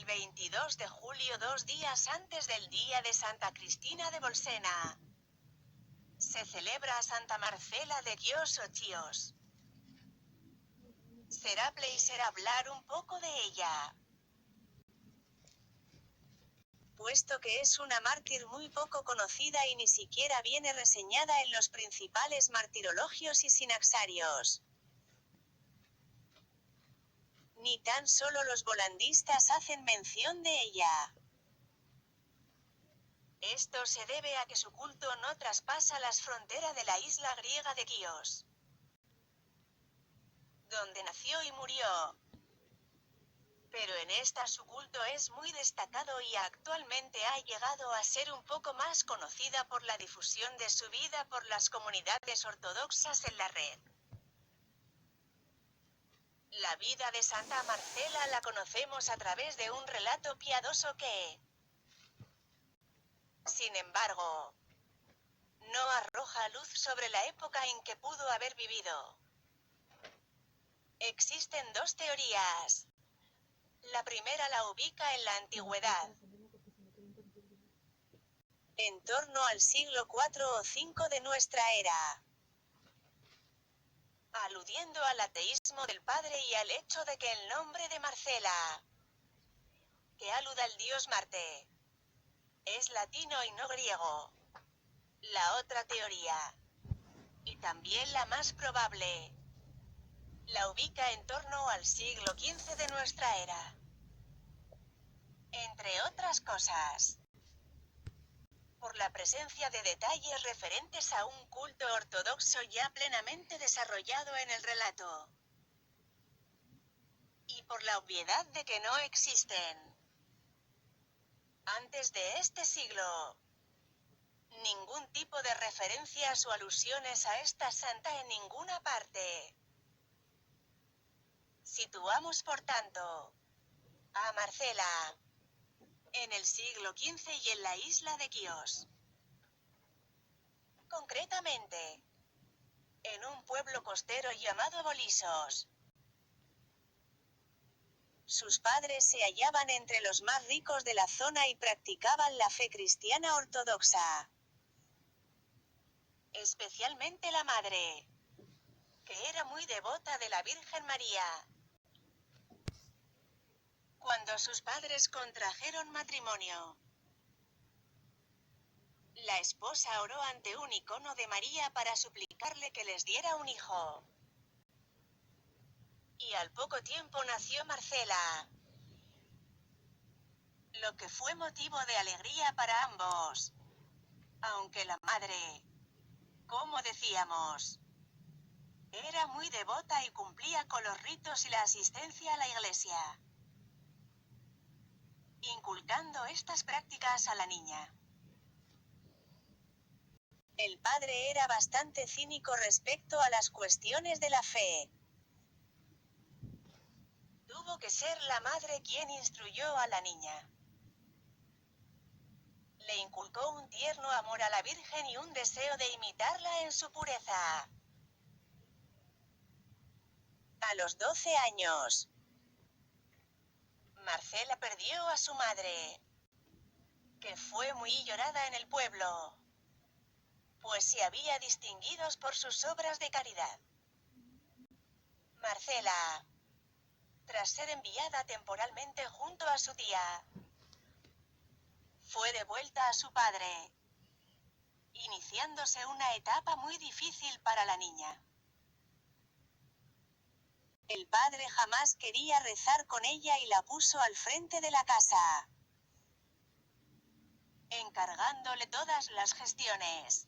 22 de julio, 2 días antes del día de Santa Cristina de Bolsena, se celebra a Santa Marcela de Chios o Chios. Será placer hablar un poco de ella, puesto que es una mártir muy poco conocida y ni siquiera viene reseñada en los principales martirologios y sinaxarios. Ni tan solo los volandistas hacen mención de ella. Esto se debe a que su culto no traspasa las fronteras de la isla griega de Chios, donde nació y murió. Pero en esta su culto es muy destacado y actualmente ha llegado a ser un poco más conocida por la difusión de su vida por las comunidades ortodoxas en la red. La vida de Santa Marcela la conocemos a través de un relato piadoso que, sin embargo, no arroja luz sobre la época en que pudo haber vivido. Existen dos teorías. La primera la ubica en la antigüedad, en torno al siglo IV o V de nuestra era, aludiendo al ateísmo del padre y al hecho de que el nombre de Marcela, que aluda al dios Marte, es latino y no griego. La otra teoría, y también la más probable, la ubica en torno al siglo XV de nuestra era. Entre otras cosas, por la presencia de detalles referentes a un culto ortodoxo ya plenamente desarrollado en el relato, y por la obviedad de que no existen, antes de este siglo, ningún tipo de referencias o alusiones a esta santa en ninguna parte. Situamos por tanto a Marcela en el siglo XV y en la isla de Chios. Concretamente, en un pueblo costero llamado Bolisos. Sus padres se hallaban entre los más ricos de la zona y practicaban la fe cristiana ortodoxa. Especialmente la madre, que era muy devota de la Virgen María. Cuando sus padres contrajeron matrimonio, la esposa oró ante un icono de María para suplicarle que les diera un hijo. Y al poco tiempo nació Marcela, lo que fue motivo de alegría para ambos. Aunque la madre, como decíamos, era muy devota y cumplía con los ritos y la asistencia a la iglesia, inculcando estas prácticas a la niña. El padre era bastante cínico respecto a las cuestiones de la fe. Tuvo que ser la madre quien instruyó a la niña. Le inculcó un tierno amor a la Virgen y un deseo de imitarla en su pureza. A los 12 años, Marcela perdió a su madre, que fue muy llorada en el pueblo, pues se había distinguido por sus obras de caridad. Marcela, tras ser enviada temporalmente junto a su tía, fue devuelta a su padre, iniciándose una etapa muy difícil para la niña. El padre jamás quería rezar con ella y la puso al frente de la casa, encargándole todas las gestiones.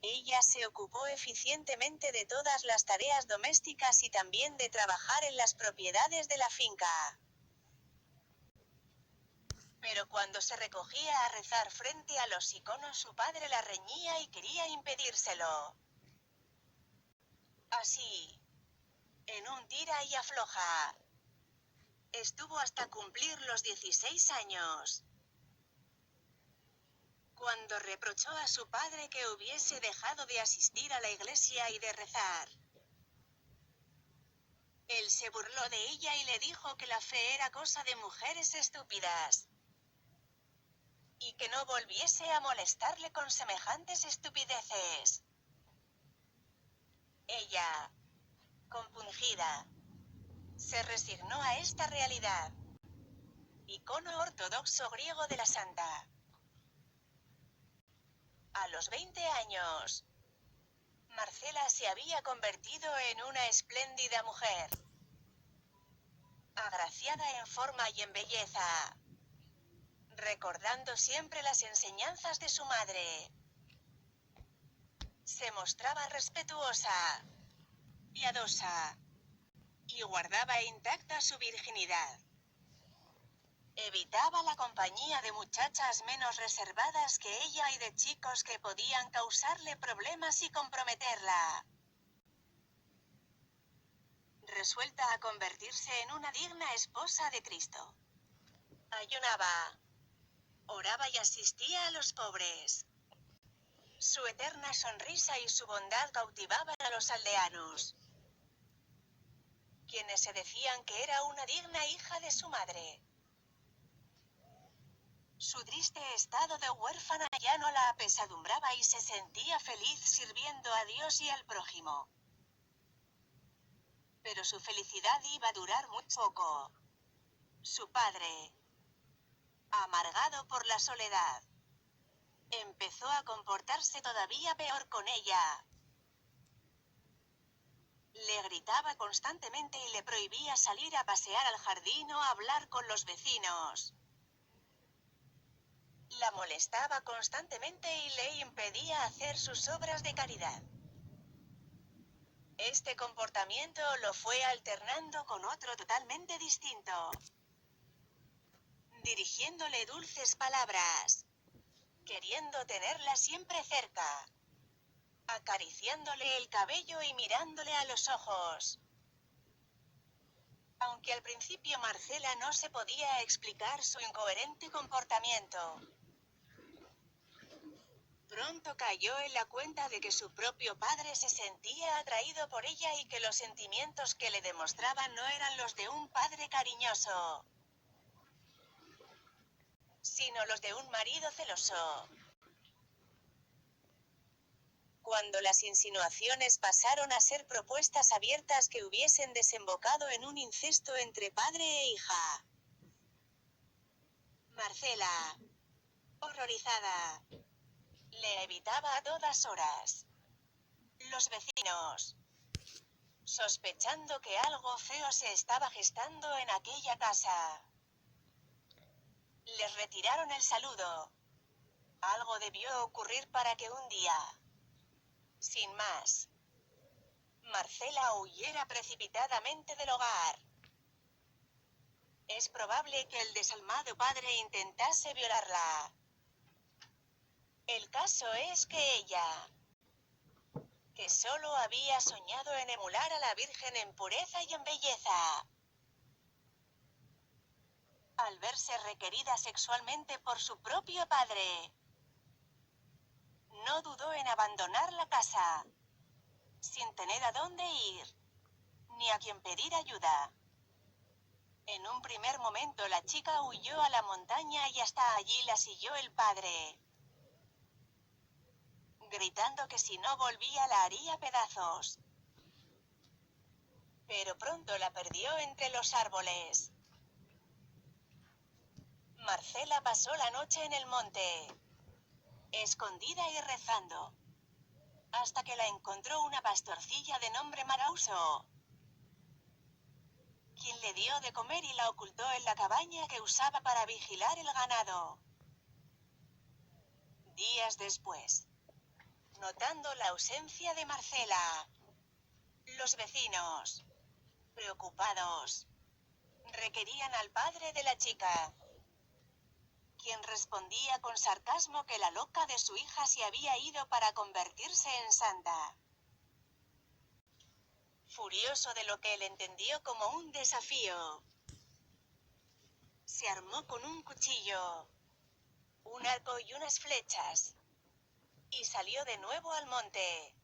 Ella se ocupó eficientemente de todas las tareas domésticas y también de trabajar en las propiedades de la finca. Pero cuando se recogía a rezar frente a los iconos, su padre la reñía y quería impedírselo. Así, en un tira y afloja, estuvo hasta cumplir los 16 años, cuando reprochó a su padre que hubiese dejado de asistir a la iglesia y de rezar. Él se burló de ella y le dijo que la fe era cosa de mujeres estúpidas, y que no volviese a molestarle con semejantes estupideces. Ella, compungida, se resignó a esta realidad. Icono ortodoxo griego de la santa. A los 20 años, Marcela se había convertido en una espléndida mujer, agraciada en forma y en belleza, recordando siempre las enseñanzas de su madre. Se mostraba respetuosa, piadosa, y guardaba intacta su virginidad. Evitaba la compañía de muchachas menos reservadas que ella y de chicos que podían causarle problemas y comprometerla. Resuelta a convertirse en una digna esposa de Cristo, ayunaba, oraba y asistía a los pobres. Su eterna sonrisa y su bondad cautivaban a los aldeanos, quienes se decían que era una digna hija de su madre. Su triste estado de huérfana ya no la apesadumbraba y se sentía feliz sirviendo a Dios y al prójimo. Pero su felicidad iba a durar muy poco. Su padre, amargado por la soledad, empezó a comportarse todavía peor con ella. Le gritaba constantemente y le prohibía salir a pasear al jardín o a hablar con los vecinos. La molestaba constantemente y le impedía hacer sus obras de caridad. Este comportamiento lo fue alternando con otro totalmente distinto, dirigiéndole dulces palabras, queriendo tenerla siempre cerca, acariciándole el cabello y mirándole a los ojos. Aunque al principio Marcela no se podía explicar su incoherente comportamiento, pronto cayó en la cuenta de que su propio padre se sentía atraído por ella y que los sentimientos que le demostraba no eran los de un padre cariñoso, sino los de un marido celoso. Cuando las insinuaciones pasaron a ser propuestas abiertas que hubiesen desembocado en un incesto entre padre e hija, Marcela, horrorizada, le evitaba a todas horas. Los vecinos, sospechando que algo feo se estaba gestando en aquella casa, les retiraron el saludo. Algo debió ocurrir para que un día, sin más, Marcela huyera precipitadamente del hogar. Es probable que el desalmado padre intentase violarla. El caso es que ella, que solo había soñado en emular a la Virgen en pureza y en belleza, al verse requerida sexualmente por su propio padre, no dudó en abandonar la casa, sin tener a dónde ir, ni a quien pedir ayuda. En un primer momento la chica huyó a la montaña y hasta allí la siguió el padre, gritando que si no volvía la haría pedazos. Pero pronto la perdió entre los árboles. Marcela pasó la noche en el monte, escondida y rezando, hasta que la encontró una pastorcilla de nombre Marauso, quien le dio de comer y la ocultó en la cabaña que usaba para vigilar el ganado. Días después, notando la ausencia de Marcela, los vecinos, preocupados, requerían al padre de la chica, quien respondía con sarcasmo que la loca de su hija se había ido para convertirse en santa. Furioso de lo que él entendió como un desafío, se armó con un cuchillo, un arco y unas flechas, y salió de nuevo al monte.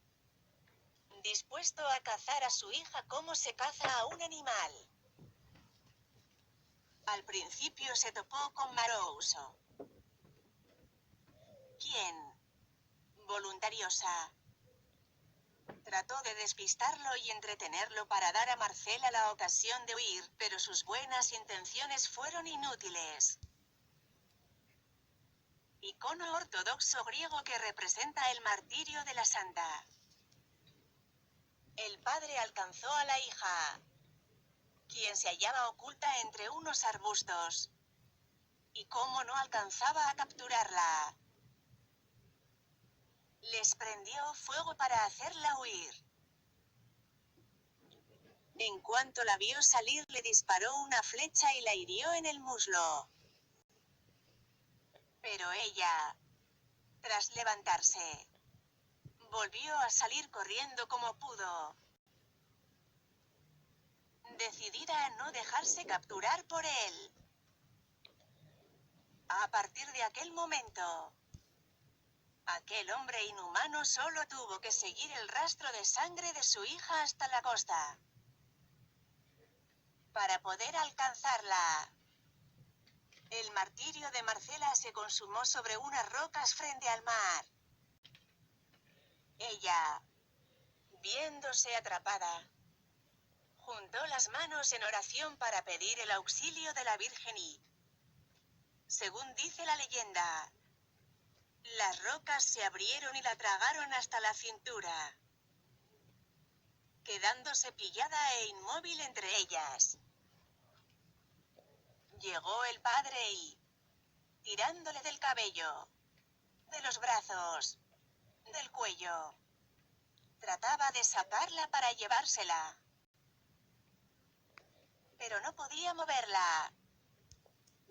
dispuesto a cazar a su hija como se caza a un animal. Al principio se topó con Marouso, quien, voluntariosa, trató de despistarlo y entretenerlo para dar a Marcela la ocasión de huir, pero sus buenas intenciones fueron inútiles. Icono ortodoxo griego que representa el martirio de la santa. El padre alcanzó a la hija, quien se hallaba oculta entre unos arbustos. Y como no alcanzaba a capturarla, les prendió fuego para hacerla huir. En cuanto la vio salir, le disparó una flecha y la hirió en el muslo. Pero ella, tras levantarse, volvió a salir corriendo como pudo, decidida a no dejarse capturar por él. A partir de aquel momento, aquel hombre inhumano solo tuvo que seguir el rastro de sangre de su hija hasta la costa, para poder alcanzarla. El martirio de Marcela se consumó sobre unas rocas frente al mar. Ella, viéndose atrapada, juntó las manos en oración para pedir el auxilio de la Virgen y, según dice la leyenda, las rocas se abrieron y la tragaron hasta la cintura, quedándose pillada e inmóvil entre ellas. Llegó el padre y, tirándole del cabello, de los brazos, del cuello, trataba de sacarla para llevársela. Pero no podía moverla,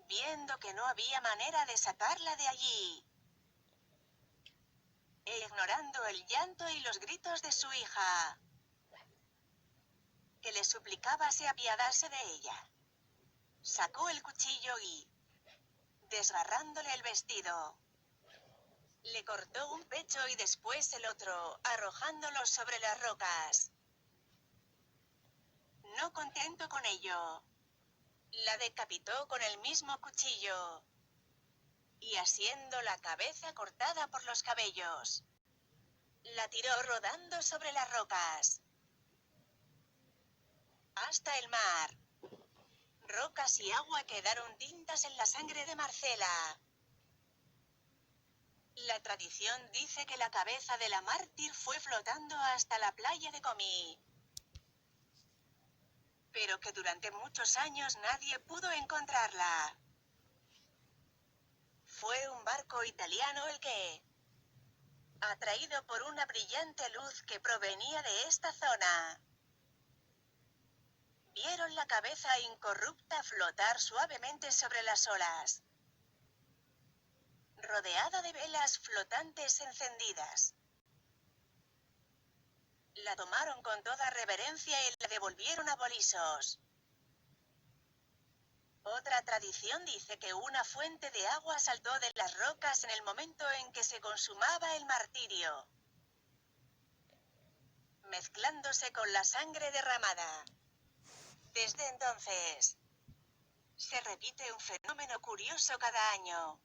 viendo que no había manera de sacarla de allí. E ignorando el llanto y los gritos de su hija, que le suplicaba se apiadase de ella, sacó el cuchillo y, desgarrándole el vestido, le cortó un pecho y después el otro, arrojándolo sobre las rocas. No contento con ello, la decapitó con el mismo cuchillo, y asiendo la cabeza cortada por los cabellos, la tiró rodando sobre las rocas, hasta el mar. Rocas y agua quedaron tintas en la sangre de Marcela. La tradición dice que la cabeza de la mártir fue flotando hasta la playa de Comí, pero que durante muchos años nadie pudo encontrarla. Fue un barco italiano el que, atraído por una brillante luz que provenía de esta zona, vieron la cabeza incorrupta flotar suavemente sobre las olas, rodeada de velas flotantes encendidas. La tomaron con toda reverencia y la devolvieron a Bolisos. Otra tradición dice que una fuente de agua saltó de las rocas en el momento en que se consumaba el martirio, mezclándose con la sangre derramada. Desde entonces, se repite un fenómeno curioso cada año,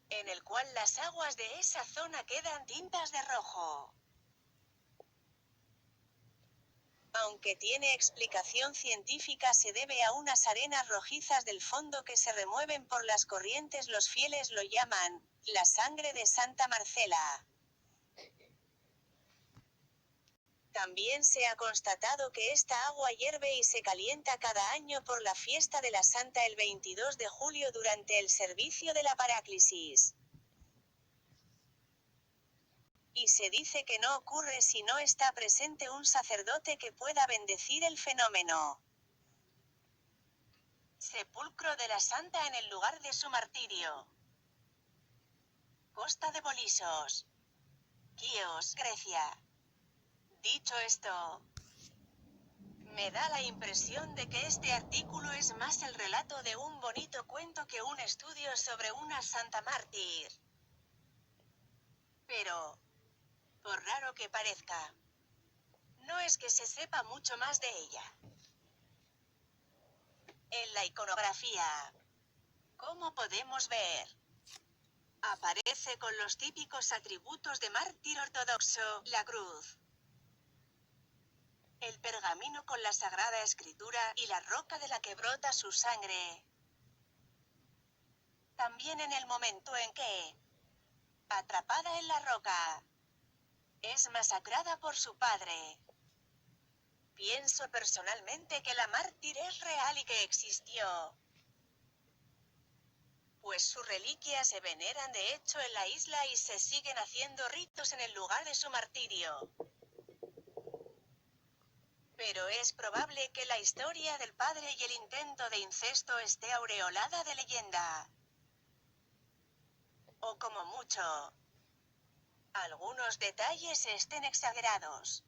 en el cual las aguas de esa zona quedan tintas de rojo. Aunque tiene explicación científica, se debe a unas arenas rojizas del fondo que se remueven por las corrientes. Los fieles lo llaman la sangre de Santa Marcela. También se ha constatado que esta agua hierve y se calienta cada año por la fiesta de la Santa el 22 de julio durante el servicio de la Paráclisis. Y se dice que no ocurre si no está presente un sacerdote que pueda bendecir el fenómeno. Sepulcro de la Santa en el lugar de su martirio. Costa de Bolisos, Quíos, Grecia. Dicho esto, me da la impresión de que este artículo es más el relato de un bonito cuento que un estudio sobre una santa mártir. Pero, por raro que parezca. No es que se sepa mucho más de ella. En la iconografía, como podemos ver, aparece con los típicos atributos de mártir ortodoxo, la cruz, el pergamino con la Sagrada Escritura y la roca de la que brota su sangre. También en el momento en que, atrapada en la roca, es masacrada por su padre. Pienso personalmente que la mártir es real y que existió, pues sus reliquias se veneran de hecho en la isla y se siguen haciendo ritos en el lugar de su martirio. Pero es probable que la historia del padre y el intento de incesto esté aureolada de leyenda. O como mucho, algunos detalles estén exagerados.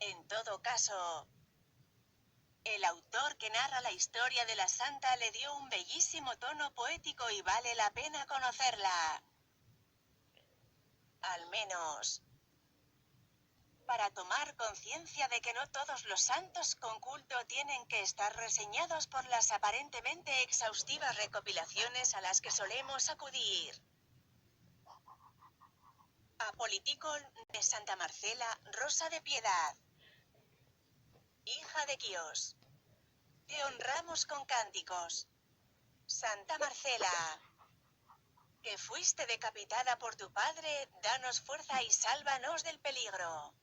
En todo caso, el autor que narra la historia de la santa le dio un bellísimo tono poético y vale la pena conocerla. Al menos, para tomar conciencia de que no todos los santos con culto tienen que estar reseñados por las aparentemente exhaustivas recopilaciones a las que solemos acudir. Apoliticol, de Santa Marcela, Rosa de Piedad. Hija de Quíos. Te honramos con cánticos. Santa Marcela, que fuiste decapitada por tu padre, danos fuerza y sálvanos del peligro.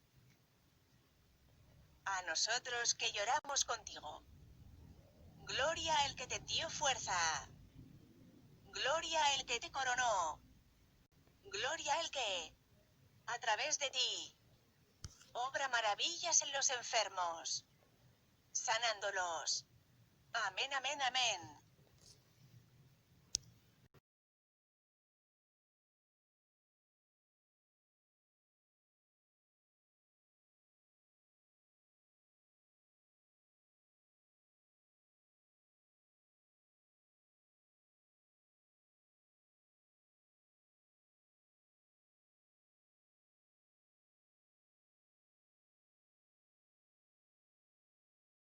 A nosotros que lloramos contigo. Gloria al que te dio fuerza. Gloria al que te coronó. Gloria al que, a través de ti, obra maravillas en los enfermos, sanándolos. Amén, amén, amén.